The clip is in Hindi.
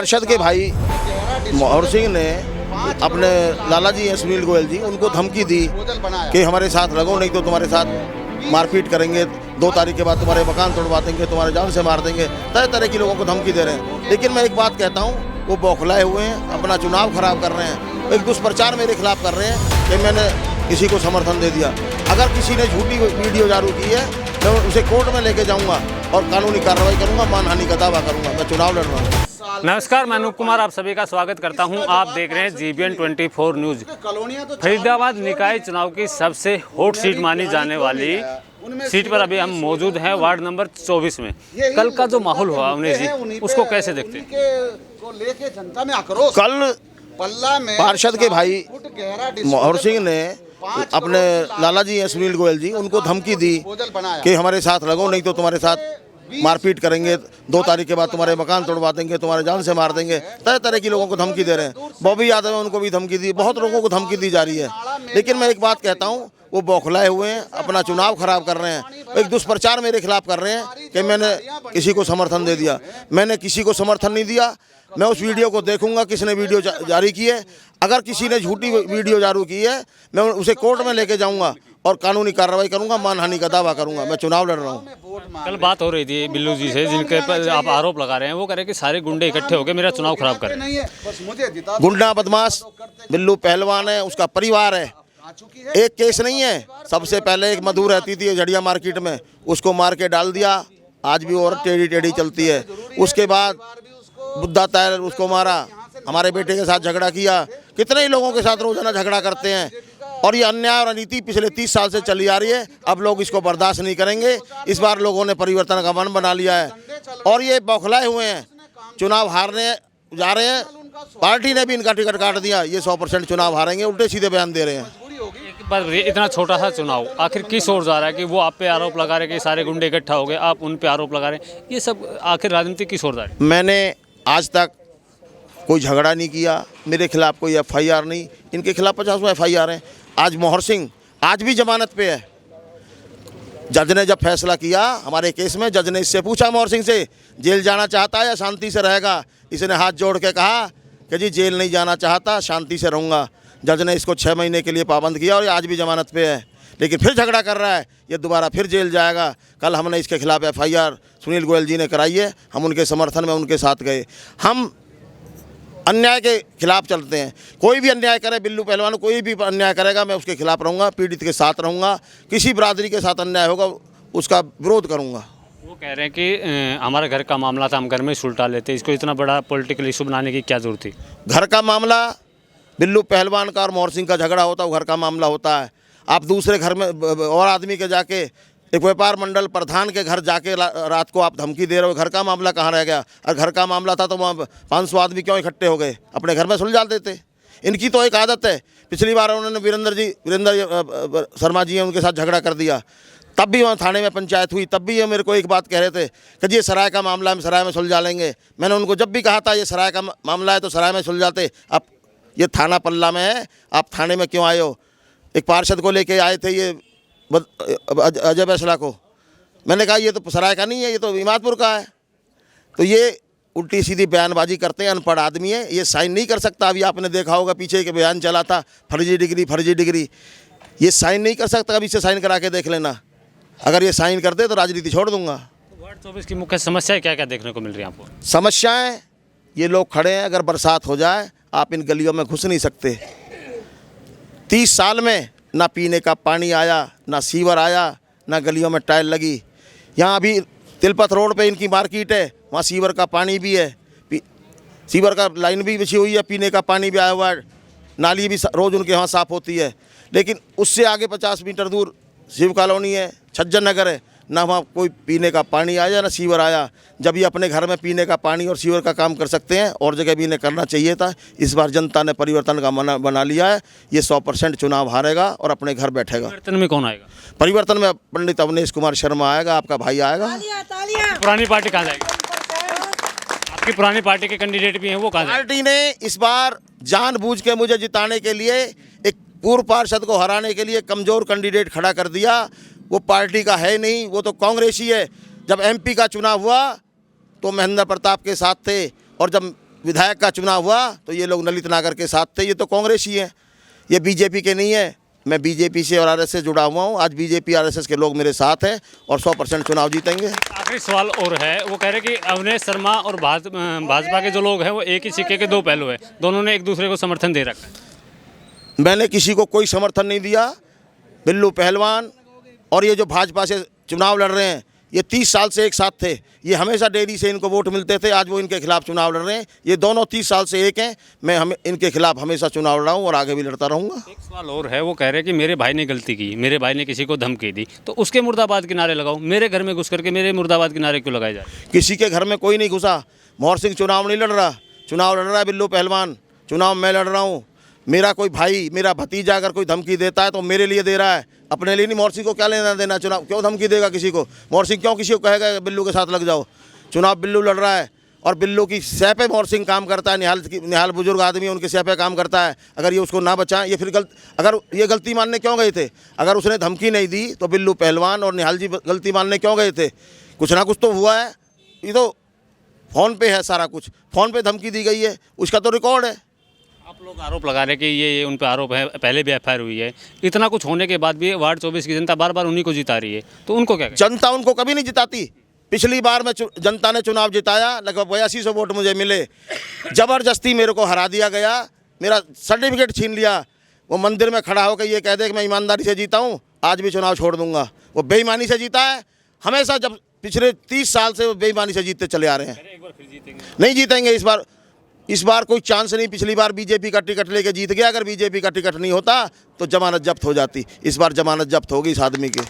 पार्षद के भाई मोहर सिंह ने अपने लाला जी सुनील गोयल जी उनको धमकी दी कि हमारे साथ लगो, नहीं तो तुम्हारे साथ मारपीट करेंगे, 2 तारीख के बाद तुम्हारे मकान तोड़वा देंगे, तुम्हारे जान से मार देंगे, तरह तरह की लोगों को धमकी दे रहे हैं। लेकिन मैं एक बात कहता हूँ, वो बौखलाए हुए हैं, अपना चुनाव खराब कर रहे हैं, एक दुष्प्रचार मेरे खिलाफ कर रहे हैं कि मैंने किसी को समर्थन दे दिया। अगर किसी ने झूठी वीडियो जारी की है, मैं उसे कोर्ट में लेके जाऊंगा और कानूनी कार्रवाई करूंगा, मानहानि का दावा करूंगा। मैं चुनाव लड़ रहा हूँ। नमस्कार, मैं अनूप कुमार आप सभी का स्वागत करता हूं। आप देख रहे हैं GBN 24 न्यूज। फरीदाबाद निकाय चुनाव की सबसे हॉट सीट मानी जाने वाली सीट पर अभी हम मौजूद हैं, वार्ड नंबर 24 में। कल का जो माहौल हुआ उन्हें जी, उसको कैसे देखते हैं? कल पार्षद के भाई मोहर सिंह ने अपने लाला जी सुनील गोयल जी उनको धमकी दी कि हमारे साथ लगो, नहीं तो तुम्हारे साथ मारपीट करेंगे, 2 तारीख के बाद तुम्हारे मकान तोड़वा देंगे, तुम्हारे जान से मार देंगे, तरह तरह की लोगों को धमकी दे रहे हैं। बॉबी यादव है, उनको भी धमकी दी, बहुत लोगों को धमकी दी जा रही है। लेकिन मैं एक बात कहता हूँ, वो बौखलाए हुए हैं, अपना चुनाव खराब कर रहे हैं, एक दुष्प्रचार मेरे खिलाफ कर रहे हैं कि मैंने किसी को समर्थन दे दिया। मैंने किसी को समर्थन नहीं दिया। मैं उस वीडियो को देखूंगा किसने वीडियो जारी की है। अगर किसी ने झूठी वीडियो जारी की है, मैं उसे कोर्ट में लेके जाऊंगा और कानूनी कार्रवाई करूंगा, मानहानि का दावा करूंगा। मैं चुनाव लड़ रहा हूँ। कल बात हो रही थी बिल्लू जी से, जिनके पर आप आरोप लगा रहे हैं, वो कह रहे हैं कि सारे गुंडे इकट्ठे होकर मेरा चुनाव खराब कर रहे हैं। गुंडा बदमाश बिल्लू पहलवान है, उसका परिवार है। एक केस नहीं है। सबसे पहले एक मधु रहती थी झड़िया मार्केट में, उसको मार के डाल दिया, आज भी और टेढ़ी टेढ़ी चलती है। उसके बाद बुद्धा तायर उसको मारा, हमारे बेटे के साथ झगड़ा किया। कितने ही लोगों के साथ रोजाना झगड़ा करते हैं, और ये अन्याय और अनीति पिछले 30 साल से चली आ रही है। अब लोग इसको बर्दाश्त नहीं करेंगे। इस बार लोगों ने परिवर्तन का मन बना लिया है और ये बौखलाए हुए हैं, चुनाव हारने जा रहे हैं। पार्टी ने भी इनका टिकट काट दिया, ये 100% चुनाव हारेंगे, उल्टे सीधे बयान दे रहे हैं। पर इतना छोटा सा चुनाव आखिर किस ओर जा रहा है कि वो आप पे आरोप लगा रहे हैं कि सारे गुंडे इकट्ठा हो गए, आप उन पे आरोप लगा रहे हैं, ये सब आखिर राजनीति किस ओर जा रही है? मैंने आज तक कोई झगड़ा नहीं किया, मेरे खिलाफ कोई FIR नहीं, इनके खिलाफ 50 FIR हैं। आज मोहर सिंह आज भी जमानत पे है। जज ने जब फैसला किया हमारे केस में, जज ने इससे पूछा मोहर सिंह से, जेल जाना चाहता है या शांति से रहेगा? इसने हाथ जोड़ के कहा कि जी जेल नहीं जाना चाहता, शांति से रहूँगा। जज ने इसको 6 महीने के लिए पाबंद किया और ये आज भी जमानत पे है, लेकिन फिर झगड़ा कर रहा है। ये दोबारा फिर जेल जाएगा। कल हमने इसके खिलाफ FIR सुनील गोयल जी ने कराई है, हम उनके समर्थन में उनके साथ गए। हम अन्याय के खिलाफ चलते हैं। कोई भी अन्याय करे, बिल्लू पहलवान कोई भी अन्याय करेगा, मैं उसके खिलाफ रहूँगा, पीड़ित के साथ रहूँगा। किसी बिरादरी के साथ अन्याय होगा उसका विरोध करूँगा। वो कह रहे हैं कि हमारे घर का मामला था, हम घर में सुलटा लेते, इसको इतना बड़ा पॉलिटिकल इशू बनाने की क्या जरूरत थी? घर का मामला बिल्लू पहलवान का और मोहर सिंह का झगड़ा होता है, वो घर का मामला होता है। आप दूसरे घर में और आदमी के जाके, एक व्यापार मंडल प्रधान के घर जाके रात को आप धमकी दे रहे हो, घर का मामला कहाँ रह गया? और घर का मामला था तो वहाँ 500 आदमी क्यों इकट्ठे हो गए? अपने घर में सुलझा देते। इनकी तो एक आदत है। पिछली बार उन्होंने वीरेंद्र शर्मा जी हैं, उनके साथ झगड़ा कर दिया, तब भी वहाँ थाने में पंचायत हुई, तब भी ये मेरे को एक बात कह रहे थे कि जी ये सराय का मामला, हम सराय में सुलझा लेंगे। मैंने उनको जब भी कहा था ये सराय का मामला है तो सराय में सुलझाते, अब ये थाना पल्ला में है, आप थाने में क्यों आए हो? एक पार्षद को लेके आए थे ये अजय फैसला को, मैंने कहा ये तो सराय का नहीं है, ये तो इमादपुर का है। तो ये उल्टी सीधी बयानबाजी करते हैं, अनपढ़ आदमी है, ये साइन नहीं कर सकता। अभी आपने देखा होगा पीछे के बयान चला था, फर्जी डिग्री, ये साइन नहीं कर सकता। अभी से साइन करा के देख लेना, अगर ये साइन कर दे तो राजनीति छोड़ दूंगा। वार्ड 24 की मुख्य समस्याएं क्या क्या देखने को मिल रही है आपको? समस्याएं ये लोग खड़े हैं, अगर बरसात हो जाए आप इन गलियों में घुस नहीं सकते। 30 साल में ना पीने का पानी आया, ना सीवर आया, ना गलियों में टाइल लगी। यहाँ अभी तिलपत रोड पे इनकी मार्केट है, वहाँ सीवर का पानी भी है, सीवर का लाइन भी बिछी हुई है, पीने का पानी भी आया हुआ है, नाली भी रोज़ उनके यहाँ साफ़ होती है। लेकिन उससे आगे 50 मीटर दूर शिव कॉलोनी है, छज्जन नगर है, ना वहाँ कोई पीने का पानी आया ना सीवर आया। जब ये अपने घर में पीने का पानी और सीवर का काम कर सकते हैं, और जगह भी इन्हें करना चाहिए था। इस बार जनता ने परिवर्तन का मन बना लिया है, ये 100% चुनाव हारेगा और अपने घर बैठेगा। परिवर्तन में कौन आएगा? परिवर्तन में पंडित अवनीश कुमार शर्मा आएगा, आपका भाई आएगा। पुरानी पार्टी कहाँ जाएगी? आपकी पुरानी पार्टी के कैंडिडेट भी हैं, वो कहाँ जाएंगे? पार्टी ने इस बार जानबूझ के मुझे जिताने के लिए, एक पूर्व पार्षद को हराने के लिए कमज़ोर कैंडिडेट खड़ा कर दिया। वो पार्टी का है नहीं, वो तो कांग्रेसी है। जब MP का चुनाव हुआ तो महेंद्र प्रताप के साथ थे, और जब विधायक का चुनाव हुआ तो ये लोग ललित नागर के साथ थे। ये तो कांग्रेस ही है, ये बीजेपी के नहीं है। मैं बीजेपी से और आरएसएस से जुड़ा हुआ हूँ। आज बीजेपी आरएसएस के लोग मेरे साथ हैं और 100% चुनाव जीतेंगे। आखिरी सवाल और है, वो कह रहे कि अवनीश शर्मा और भाजपा के जो लोग हैं वो एक ही सिक्के के दो पहलू हैं, दोनों ने एक दूसरे को समर्थन दे रखा है। मैंने किसी को कोई समर्थन नहीं दिया। बिल्लू पहलवान और ये जो भाजपा से चुनाव लड़ रहे हैं, ये 30 साल से एक साथ थे। ये हमेशा डेरी से इनको वोट मिलते थे, आज वो इनके खिलाफ चुनाव लड़ रहे हैं। ये दोनों 30 साल से एक हैं। मैं इनके खिलाफ हमेशा चुनाव लड़ा हूँ और आगे भी लड़ता रहूँगा। एक सवाल और है, वो कह रहे कि मेरे भाई ने गलती की, मेरे भाई ने किसी को धमकी दी, तो उसके मुर्दाबाद के नारे लगाओ। मेरे घर में घुस करके मेरे मुर्दाबाद के नारे क्यों लगाए जा रहे हैं? किसी के घर में कोई नहीं घुसा। मोहर सिंह चुनाव नहीं लड़ रहा, चुनाव लड़ रहा है बिल्लू पहलवान। चुनाव मैं लड़ रहा हूँ। मेरा कोई भाई, मेरा भतीजा अगर कोई धमकी देता है तो मेरे लिए दे रहा है, अपने लिए नहीं। मोहर सिंह को क्या लेना देना? चुनाव क्यों धमकी देगा किसी को? मोहर सिंह क्यों किसी को कहेगा बिल्लू के साथ लग जाओ? चुनाव बिल्लू लड़ रहा है और बिल्लू की सह पे मोहर सिंह काम करता है। निहाल बुजुर्ग आदमी है, उनके सह पे काम करता है। अगर ये उसको ना बचाएं, ये फिर अगर ये गलती मानने क्यों गए थे? अगर उसने धमकी नहीं दी तो बिल्लू पहलवान और निहाल जी गलती मानने क्यों गए थे? कुछ ना कुछ तो हुआ है। ये तो फ़ोन पे है सारा कुछ, फ़ोन पे धमकी दी गई है, उसका तो रिकॉर्ड है। आप लोग आरोप लगा रहे हैं कि ये उन पर आरोप है, पहले भी एफआईआर हुई है। इतना कुछ होने के बाद भी वार्ड 24 की जनता बार बार उन्हीं को जिता रही है, तो उनको क्या कहें? जनता उनको कभी नहीं जिताती। पिछली बार में जनता ने चुनाव जिताया, लगभग 8200 वोट मुझे मिले। ज़बरदस्ती मेरे को हरा दिया गया, मेरा सर्टिफिकेट छीन लिया। वो मंदिर में खड़ा होकर ये कह दे कि मैं ईमानदारी से जीता हूँ, आज भी चुनाव छोड़ दूंगा। वो बेईमानी से जीता है हमेशा। जब पिछले 30 साल से वो बेईमानी से जीतते चले आ रहे हैं। एक बार फिर जीतेंगे? नहीं जीतेंगे इस बार कोई चांस नहीं। पिछली बार बीजेपी का टिकट लेके जीत गया। अगर बीजेपी का टिकट नहीं होता तो जमानत जब्त हो जाती। इस बार जमानत जब्त होगी इस आदमी की।